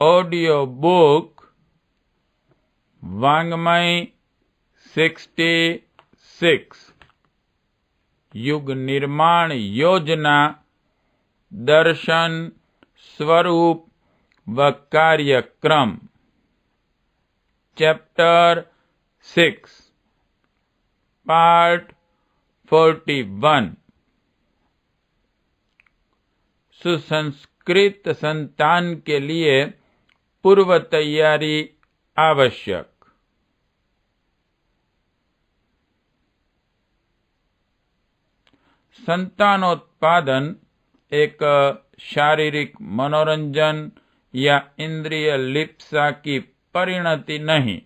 Audio book वाङ्मय 66 युग निर्माण योजना दर्शन स्वरूप व कार्यक्रम चैप्टर 6 पार्ट 41 सुसंस्कृत संतान के लिए पूर्व तैयारी आवश्यक। संतानोत्पादन एक शारीरिक मनोरंजन या इंद्रिय लिप्सा की परिणति नहीं,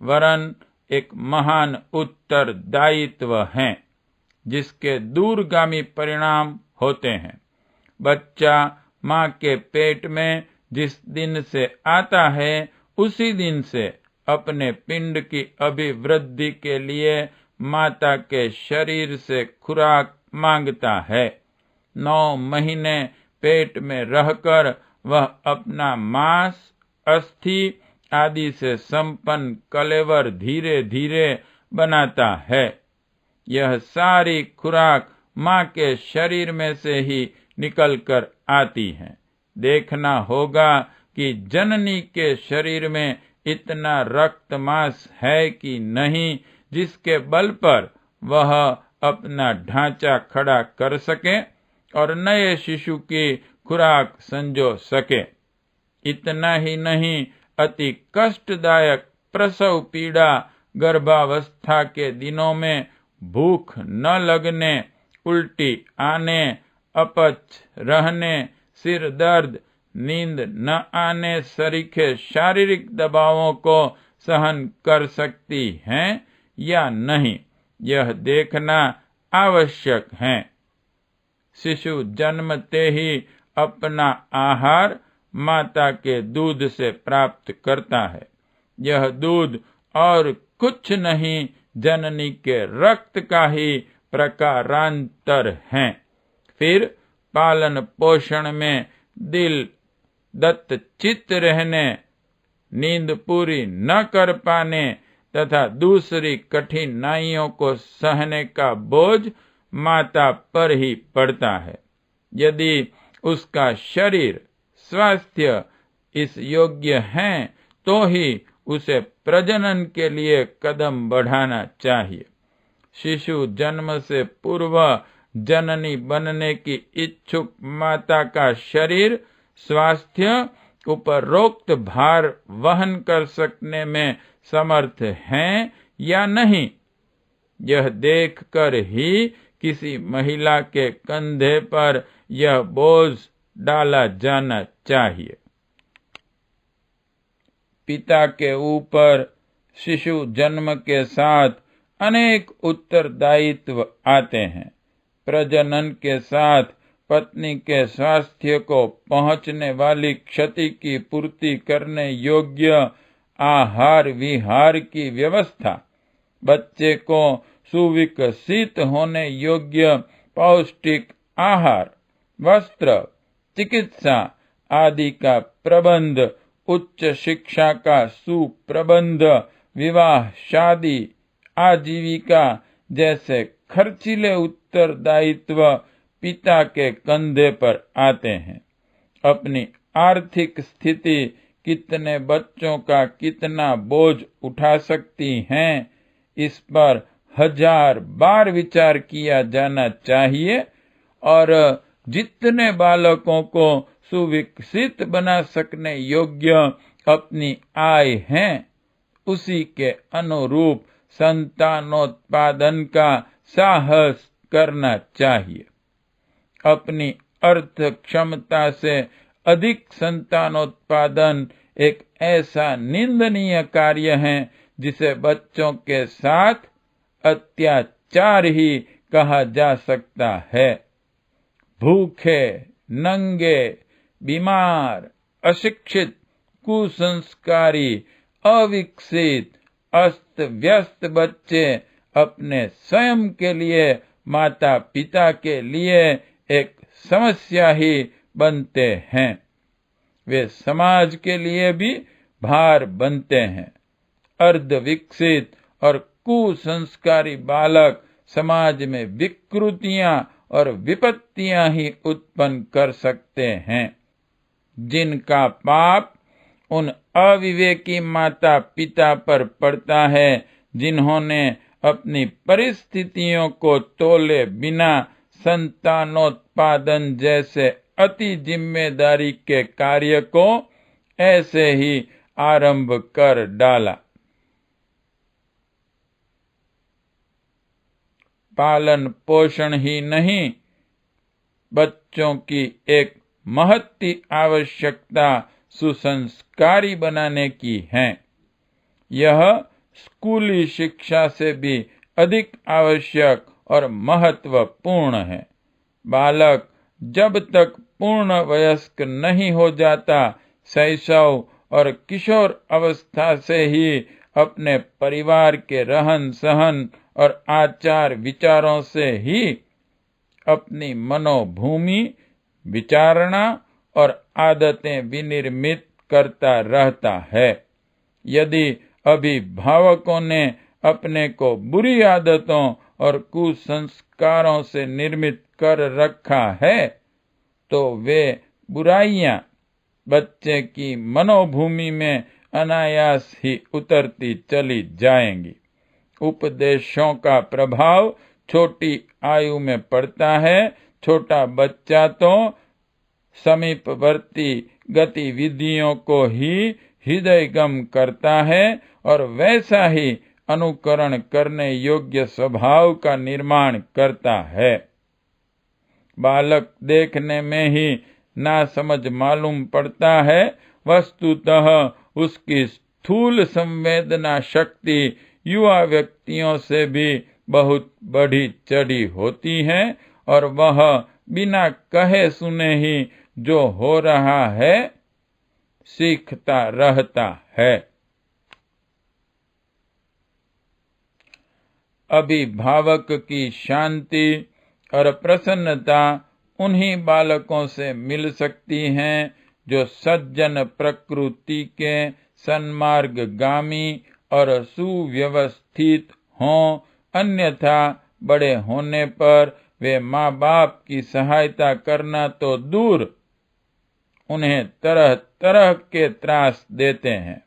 वरन एक महान उत्तरदायित्व है जिसके दूरगामी परिणाम होते हैं। बच्चा माँ के पेट में जिस दिन से आता है उसी दिन से अपने पिंड की अभिवृद्धि के लिए माता के शरीर से खुराक मांगता है। 9 महीने पेट में रहकर वह अपना मांस, अस्थि आदि से संपन्न कलेवर धीरे धीरे बनाता है। यह सारी खुराक माँ के शरीर में से ही निकलकर आती है। देखना होगा कि जननी के शरीर में इतना रक्त मांस है कि नहीं जिसके बल पर वह अपना ढांचा खड़ा कर सके और नए शिशु की खुराक संजो सके। इतना ही नहीं, अति कष्टदायक प्रसव पीड़ा, गर्भावस्था के दिनों में भूख न लगने, उल्टी आने, अपच रहने, सिर दर्द, नींद न आने सरीखे शारीरिक दबावों को सहन कर सकती हैं या नहीं, यह देखना आवश्यक है। शिशु जन्मते ही अपना आहार माता के दूध से प्राप्त करता है। यह दूध और कुछ नहीं, जननी के रक्त का ही प्रकारांतर है। फिर पालन पोषण में दिल दत्तचित्त रहने, नींद पूरी न कर पाने तथा दूसरी कठिनाइयों को सहने का बोझ माता पर ही पड़ता है। यदि उसका शरीर स्वास्थ्य इस योग्य है तो ही उसे प्रजनन के लिए कदम बढ़ाना चाहिए। शिशु जन्म से पूर्व जननी बनने की इच्छुक माता का शरीर स्वास्थ्य उपरोक्त भार वहन कर सकने में समर्थ है या नहीं, यह देखकर ही किसी महिला के कंधे पर यह बोझ डाला जाना चाहिए। पिता के ऊपर शिशु जन्म के साथ अनेक उत्तरदायित्व आते हैं। प्रजनन के साथ पत्नी के स्वास्थ्य को पहुंचने वाली क्षति की पूर्ति करने योग्य आहार विहार की व्यवस्था, बच्चे को सुविकसित होने योग्य पौष्टिक आहार, वस्त्र, चिकित्सा आदि का प्रबंध, उच्च शिक्षा का सुप्रबंध, विवाह, शादी, आजीविका जैसे खर्चीले उत्तरदायित्व पिता के कंधे पर आते हैं। अपनी आर्थिक स्थिति कितने बच्चों का कितना बोझ उठा सकती हैं, इस पर 1000 बार विचार किया जाना चाहिए और जितने बालकों को सुविकसित बना सकने योग्य अपनी आय है उसी के अनुरूप संतानोत्पादन का साहस करना चाहिए। अपनी अर्थ क्षमता से अधिक संतानोत्पादन एक ऐसा निंदनीय कार्य है जिसे बच्चों के साथ अत्याचार ही कहा जा सकता है। भूखे, नंगे, बीमार, अशिक्षित, कुसंस्कारी, अविकसित, अस्त व्यस्त बच्चे अपने स्वयं के लिए, माता पिता के लिए एक समस्या ही बनते हैं। वे समाज के लिए भी भार बनते हैं। अर्ध विकसित और कुसंस्कारी बालक समाज में विकृतियां और विपत्तियां ही उत्पन्न कर सकते हैं, जिनका पाप उन अविवेकी माता पिता पर पड़ता है, जिन्होंने अपनी परिस्थितियों को तोले बिना संतानोत्पादन जैसे अति जिम्मेदारी के कार्य को ऐसे ही आरंभ कर डाला। पालन पोषण ही नहीं, बच्चों की एक महत्ती आवश्यकता सुसंस्कारी बनाने की है। यह स्कूली शिक्षा से भी अधिक आवश्यक और महत्वपूर्ण है। बालक जब तक पूर्ण वयस्क नहीं हो जाता, शैशव और किशोर अवस्था से ही अपने परिवार के रहन सहन और आचार विचारों से ही अपनी मनोभूमि, विचारणा और आदतें विनिर्मित करता रहता है। यदि अभिभावकों ने अपने को बुरी आदतों और कुसंस्कारों से निर्मित कर रखा है, तो वे बुराइयां बच्चे की मनोभूमि में अनायास ही उतरती चली जाएंगी। उपदेशों का प्रभाव छोटी आयु में पड़ता है। छोटा बच्चा तो समीपवर्ती गतिविधियों को ही हृदयगम करता है और वैसा ही अनुकरण करने योग्य स्वभाव का निर्माण करता है। बालक देखने में ही नासमझ मालूम पड़ता है, वस्तुतः उसकी स्थूल संवेदना शक्ति युवा व्यक्तियों से भी बहुत बढ़ी चढ़ी होती है और वह बिना कहे सुने ही जो हो रहा है सीखता रहता है। अभिभावक की शांति और प्रसन्नता उन्हीं बालकों से मिल सकती है जो सज्जन प्रकृति के, सन्मार्गगामी और सुव्यवस्थित हों। अन्यथा बड़े होने पर वे माँ बाप की सहायता करना तो दूर, उन्हें तरह तरह के त्रास देते हैं।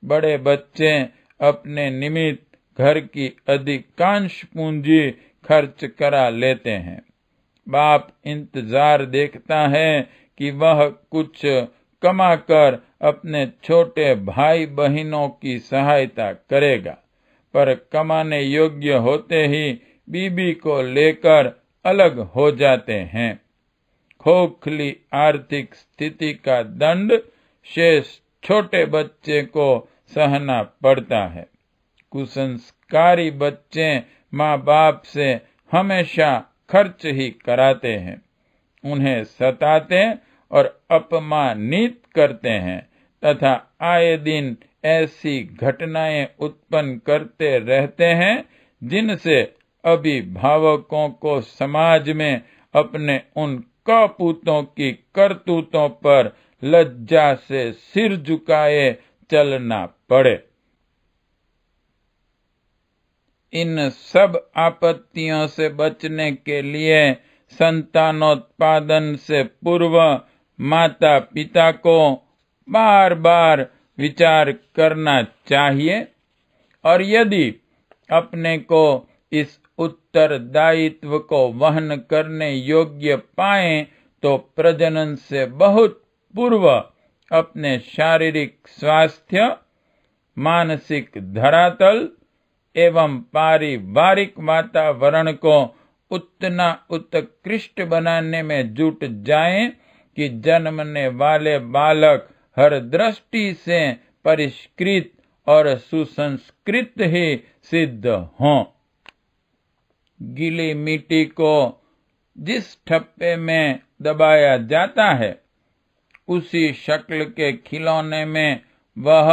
बड़े बच्चे अपने निमित्त घर की अधिकांश पूंजी खर्च करा लेते हैं। बाप इंतजार देखता है कि वह कुछ कमाकर अपने छोटे भाई बहनों की सहायता करेगा, पर कमाने योग्य होते ही बीबी को लेकर अलग हो जाते हैं। खोखली आर्थिक स्थिति का दंड शेष छोटे बच्चे को सहना पड़ता है। कुसंस्कारी बच्चे माँ बाप से हमेशा खर्च ही कराते हैं, उन्हें सताते और अपमानित करते हैं तथा आए दिन ऐसी घटनाएं उत्पन्न करते रहते हैं जिनसे अभिभावकों को समाज में अपने उन कपूतों की करतूतों पर लज्जा से सिर झुकाए चलना पड़े। इन सब आपत्तियों से बचने के लिए संतानोत्पादन से पूर्व माता पिता को बार बार विचार करना चाहिए और यदि अपने को इस उत्तरदायित्व को वहन करने योग्य पाएं तो प्रजनन से बहुत पूर्व अपने शारीरिक स्वास्थ्य, मानसिक धरातल एवं पारिवारिक वातावरण को उतना उत्कृष्ट बनाने में जुट जाएं कि जन्मने वाले बालक हर दृष्टि से परिष्कृत और सुसंस्कृत ही सिद्ध हों। गीली मिट्टी को जिस ठप्पे में दबाया जाता है, उसी शक्ल के खिलौने में वह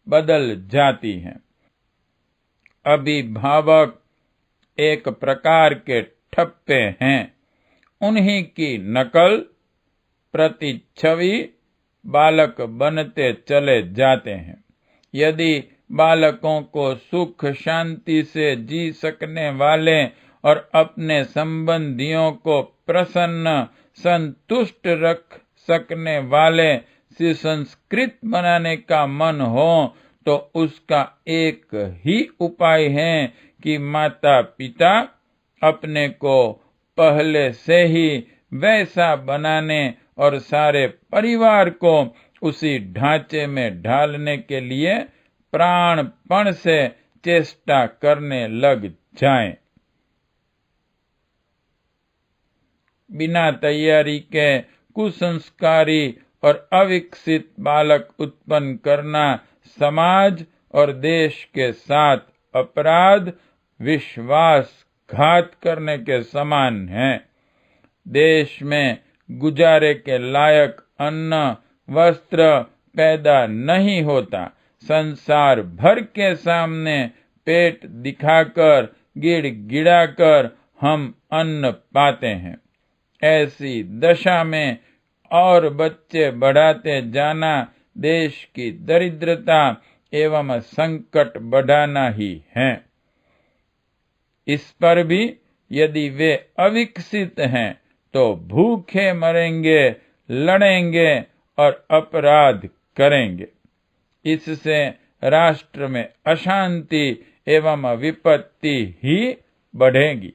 बदल जाती है। अभिभावक एक प्रकार के ठप्पे हैं, उन्हीं की नकल, प्रतिच्छवि बालक बनते चले जाते हैं। यदि बालकों को सुख शांति से जी सकने वाले और अपने संबंधियों को प्रसन्न संतुष्ट रख सकने वाले सुसंस्कृत बनाने का मन हो तो उसका एक ही उपाय है कि माता पिता अपने को पहले से ही वैसा बनाने और सारे परिवार को उसी ढांचे में ढालने के लिए प्राणपण से चेष्टा करने लग जाएं। बिना तैयारी के कुसंस्कारी और अविकसित बालक उत्पन्न करना समाज और देश के साथ अपराध, विश्वासघात करने के समान है। देश में गुजारे के लायक अन्न, वस्त्र पैदा नहीं होता। संसार भर के सामने पेट दिखाकर, गिड़गिड़ाकर हम अन्न पाते हैं। ऐसी दशा में और बच्चे बढ़ाते जाना देश की दरिद्रता एवं संकट बढ़ाना ही है। इस पर भी यदि वे अविकसित हैं तो भूखे मरेंगे, लड़ेंगे और अपराध करेंगे। इससे राष्ट्र में अशांति एवं विपत्ति ही बढ़ेगी।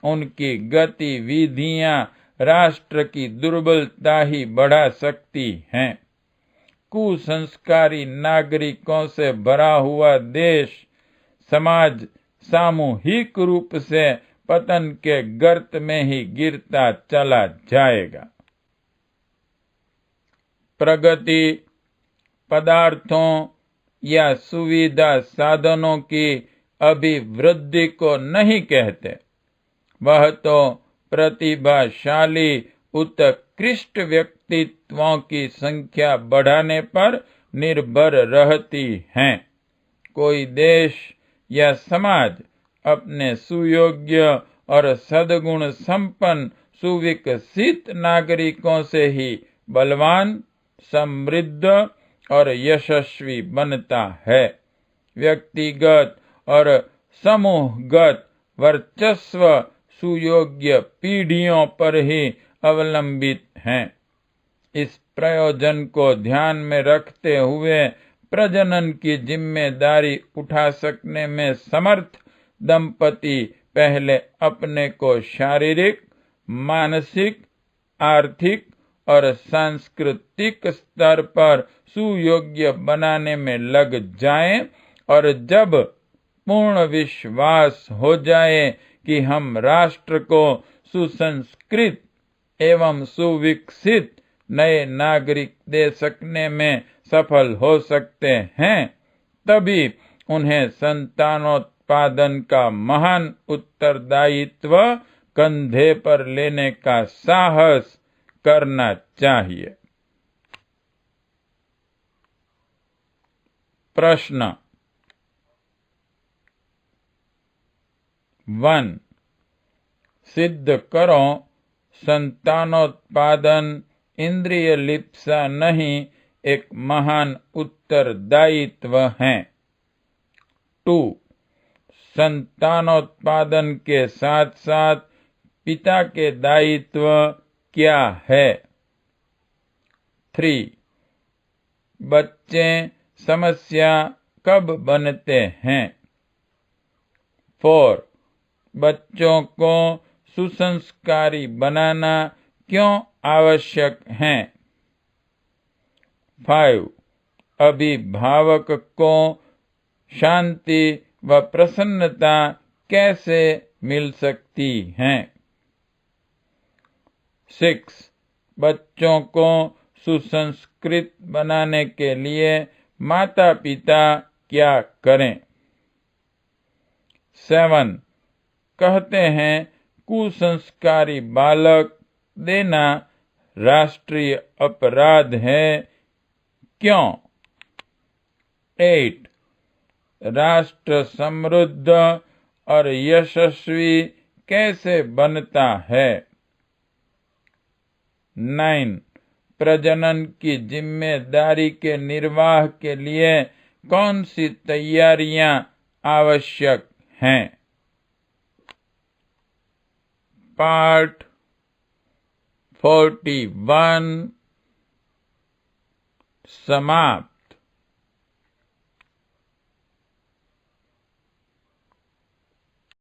उनकी गतिविधियां राष्ट्र की दुर्बलता ही बढ़ा सकती हैं। कुसंस्कारी नागरिकों से भरा हुआ देश समाज सामूहिक रूप से पतन के गर्त में ही गिरता चला जाएगा। प्रगति पदार्थों या सुविधा साधनों की अभिवृद्धि को नहीं कहते। वह तो प्रतिभाशाली उत्कृष्ट व्यक्तित्वों की संख्या बढ़ाने पर निर्भर रहती हैं। कोई देश या समाज अपने सुयोग्य और सद्गुण संपन्न सुविकसित नागरिकों से ही बलवान, समृद्ध और यशस्वी बनता है। व्यक्तिगत और समूहगत वर्चस्व सुयोग्य पीढ़ियों पर ही अवलंबित हैं। इस प्रयोजन को ध्यान में रखते हुए प्रजनन की जिम्मेदारी उठा सकने में समर्थ दंपति पहले अपने को शारीरिक, मानसिक, आर्थिक और सांस्कृतिक स्तर पर सुयोग्य बनाने में लग जाएं और जब पूर्ण विश्वास हो जाए कि हम राष्ट्र को सुसंस्कृत एवं सुविकसित नए नागरिक दे सकने में सफल हो सकते हैं, तभी उन्हें संतानोत्पादन का महान उत्तरदायित्व कंधे पर लेने का साहस करना चाहिए। प्रश्न 1 सिद्ध करो संतानोत्पादन इंद्रिय लिप्सा नहीं एक महान उत्तरदायित्व है। 2 संतानोत्पादन के साथ साथ पिता के दायित्व क्या है। 3 बच्चे समस्या कब बनते हैं। 4 बच्चों को सुसंस्कारी बनाना क्यों आवश्यक है। 5 अभिभावक को शांति व प्रसन्नता कैसे मिल सकती है। 6 बच्चों को सुसंस्कृत बनाने के लिए माता पिता क्या करें। 7 कहते हैं कुसंस्कारी बालक देना राष्ट्रीय अपराध है, क्यों। 8 राष्ट्र समृद्ध और यशस्वी कैसे बनता है। 9 प्रजनन की जिम्मेदारी के निर्वाह के लिए कौन सी तैयारियां आवश्यक हैं। पार्ट 41 समाप्त।